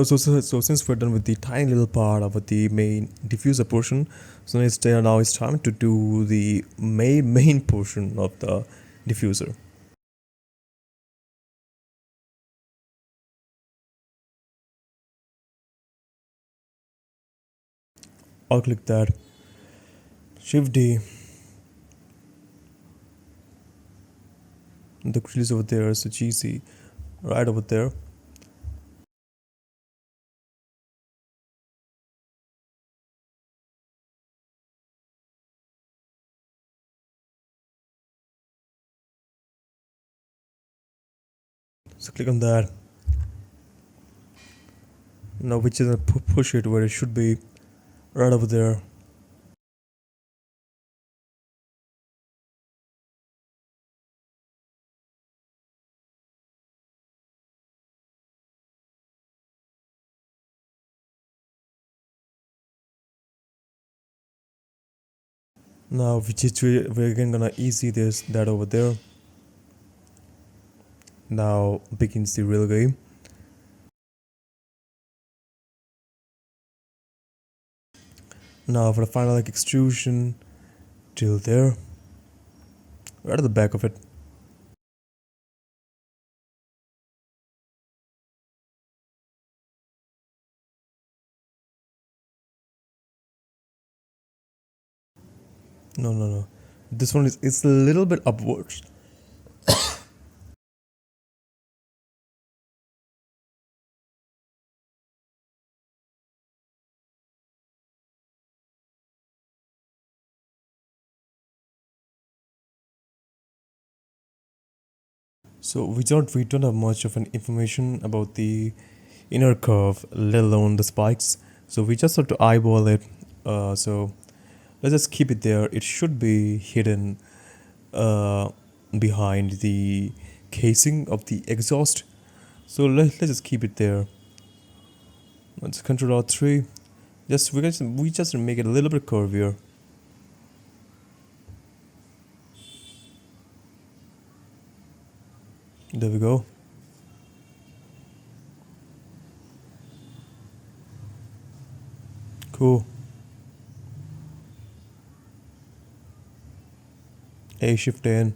So since we're done with the tiny little part of the main diffuser portion, so now it's time to do the main portion of the diffuser. I'll click that. Shift D. The grill is over there, so GC right over there. So click on that. Now which is push it where it should be, right over there. Now which is we're again gonna easy this that over there. Now begins the real game. Now for the final like extrusion till there, right at the back of it. No. This one is it's a little bit upwards. So we don't have much of an information about the inner curve, let alone the spikes. So we just have to eyeball it. So let's just keep it there. It should be hidden uh, behind the casing of the exhaust. So let's just keep it there. Let's Control R3. We just make it a little bit curvier. There we go. Cool. A shift in.